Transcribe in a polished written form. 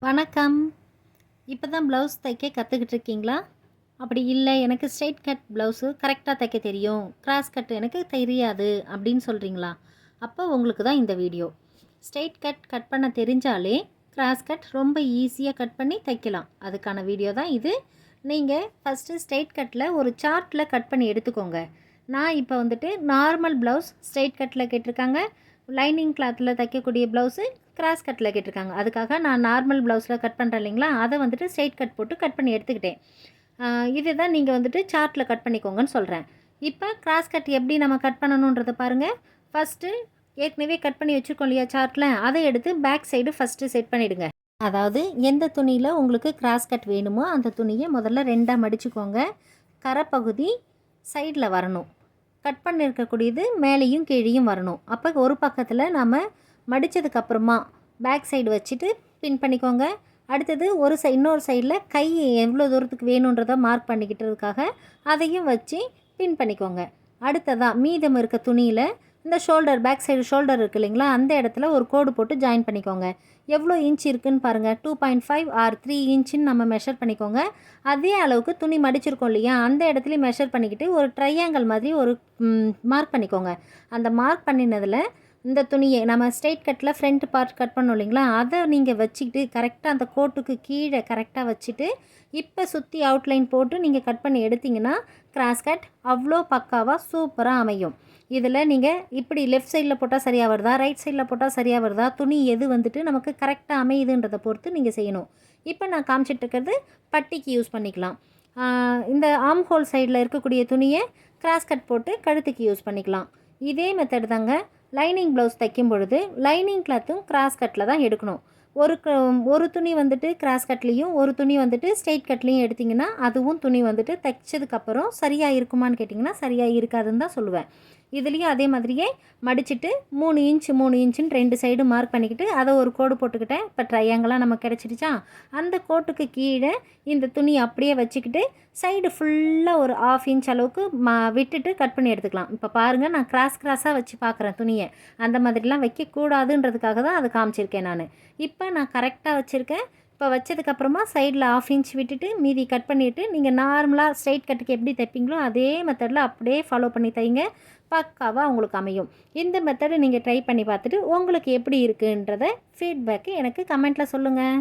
வணக்கம். இப்போ தான் ப்ளவுஸ் தைக்க கற்றுக்கிட்டு இருக்கீங்களா? அப்படி இல்லை, எனக்கு ஸ்ட்ரெயிட் கட் ப்ளவுஸு கரெக்டாக தைக்க தெரியும், கிராஸ் கட் எனக்கு தெரியாது அப்படின்னு சொல்கிறீங்களா? அப்போ உங்களுக்கு தான் இந்த வீடியோ. ஸ்ட்ரெயிட் கட் பண்ண தெரிஞ்சாலே கிராஸ் கட் ரொம்ப ஈஸியாக கட் பண்ணி தைக்கலாம். அதுக்கான வீடியோ தான் இது. நீங்கள் ஃபஸ்ட்டு ஸ்ட்ரெயிட் கட்டில் ஒரு சார்ட்டில் கட் பண்ணி எடுத்துக்கோங்க. நான் இப்போ வந்துட்டு நார்மல் ப்ளவுஸ் ஸ்ட்ரெயிட் கட்டில் கேட்டிருக்காங்க, லைனிங் கிளாத்தில் தைக்கக்கூடிய ப்ளவுஸு கிராஸ் கட்டில் கேட்டிருக்காங்க. அதுக்காக நான் நார்மல் ப்ளவுஸில் கட் பண்ணுறேன் இல்லைங்களா, அதை வந்துட்டு ஸ்ட்ரெயிட் கட் போட்டு கட் பண்ணி எடுத்துக்கிட்டேன். இதுதான் நீங்கள் வந்துட்டு சார்ட்டில் கட் பண்ணிக்கோங்கன்னு சொல்கிறேன். இப்போ கிராஸ் கட் எப்படி நம்ம கட் பண்ணணுன்றதை பாருங்கள். ஃபஸ்ட்டு ஏற்கனவே கட் பண்ணி வச்சுருக்கோம் இல்லையா சார்ட்டில், அதை எடுத்து பேக் சைடு ஃபஸ்ட்டு செட் பண்ணிவிடுங்க. அதாவது எந்த துணியில் உங்களுக்கு கிராஸ் கட் வேணுமோ அந்த துணியை முதல்ல ரெண்டாக மடிச்சுக்கோங்க. கரைப்பகுதி சைடில் வரணும், கட் பண்ணியிருக்கக்கூடியது மேலேயும் கீழேயும் வரணும். அப்போ ஒரு பக்கத்தில் நம்ம மடித்ததுக்கப்புறமா பேக் சைடு வச்சுட்டு பின் பண்ணிக்கோங்க. அடுத்தது இன்னொரு சைடில் கை எவ்வளோ தூரத்துக்கு வேணுன்றதை மார்க் பண்ணிக்கிட்டதுக்காக அதையும் வச்சு பின் பண்ணிக்கோங்க. அடுத்ததாக மீதம் இருக்க துணியில் இந்த ஷோல்டர், பேக் சைடு ஷோல்டர் இருக்குது இல்லைங்களா, அந்த இடத்துல ஒரு கோடு போட்டு ஜாயின் பண்ணிக்கோங்க. எவ்வளோ இன்ச் இருக்குதுன்னு பாருங்கள். 2.5 ஆர் 3 இன்ச்சுன்னு நம்ம மெஷர் பண்ணிக்கோங்க. அதே அளவுக்கு துணி மடிச்சிருக்கோம் இல்லையா, அந்த இடத்துலையும் மெஷர் பண்ணிக்கிட்டு ஒரு ட்ரையாங்கிள் மாதிரி ஒரு மார்க் பண்ணிக்கோங்க. அந்த மார்க் பண்ணினதில் இந்த துணியை நம்ம ஸ்ட்ரெயிட் கட்டில் ஃப்ரண்ட் பார்ட் கட் பண்ணோம் இல்லைங்களா, அதை நீங்கள் வச்சுக்கிட்டு கரெக்டாக அந்த கோட்டுக்கு கீழே கரெக்டாக வச்சுட்டு இப்போ சுற்றி அவுட்லைன் போட்டு நீங்கள் கட் பண்ணி எடுத்திங்கன்னா கிராஸ் கட் அவ்வளோ பக்காவாக சூப்பராக அமையும். இதில் நீங்கள் இப்படி லெஃப்ட் சைடில் போட்டால் சரியாக வருதா, ரைட் சைடில் போட்டால் சரியாக வருதா, துணி எது வந்துட்டு நமக்கு கரெக்டாக அமையுதுன்றதை பொறுத்து நீங்கள் செய்யணும். இப்போ நான் காமிச்சிட்ருக்கிறது பட்டிக்கு யூஸ் பண்ணிக்கலாம். இந்த ஆம் ஹோல் சைடில் இருக்கக்கூடிய துணியை கிராஸ் கட் போட்டு கழுத்துக்கு யூஸ் பண்ணிக்கலாம். இதே மெத்தட் தாங்க லைனிங் ப்ளவுஸ் தைக்கும் பொழுது லைனிங் கிளாத்தும் கிராஸ் கட்டில் தான் எடுக்கணும். ஒரு துணி வந்துட்டு கிராஸ் கட்லேயும் ஒரு துணி வந்துட்டு ஸ்ட்ரெயிட் கட்லேயும் எடுத்திங்கன்னா அதுவும் துணி வந்துட்டு தைச்சதுக்கப்புறம் சரியாக இருக்குமான்னு கேட்டிங்கன்னா சரியாக இருக்காதுன்னு தான் சொல்லுவேன். இதுலேயும் அதே மாதிரியே மடிச்சுட்டு 3 இன்ச்சுன்னு 2 சைடு மார்க் பண்ணிக்கிட்டு அதை ஒரு கோடு போட்டுக்கிட்டேன். இப்போ ட்ரையாங்கலாக நமக்கு கிடச்சிடுச்சா, அந்த கோட்டுக்கு கீழே இந்த துணி அப்படியே வச்சுக்கிட்டு சைடு ஃபுல்லாக ஒரு 1/2 இன்ச் அளவுக்கு விட்டுட்டு கட் பண்ணி எடுத்துக்கலாம். இப்போ பாருங்கள், நான் கிராஸாக வச்சு பார்க்குறேன் துணியை. அந்த மாதிரிலாம் வைக்கக்கூடாதுன்றதுக்காக தான் அதை காமிச்சிருக்கேன் நான். இப்போ நான் கரெக்டாக வச்சுருக்கேன். இப்போ வச்சதுக்கப்புறமா சைடில் 1/2 இன்ச் விட்டுட்டு மீதி கட் பண்ணிவிட்டு நீங்கள் நார்மலாக ஸ்ட்ரெயிட் கட்டுக்கு எப்படி தைப்பீங்களோ அதே மெத்தடில் அப்படியே ஃபாலோ பண்ணி தைங்க. பக்காவாக உங்களுக்கு அமையும். இந்த மெத்தடை நீங்கள் ட்ரை பண்ணி பார்த்துட்டு உங்களுக்கு எப்படி இருக்குன்றத ஃபீட்பேக்கு எனக்கு கமெண்ட்டில் சொல்லுங்கள்.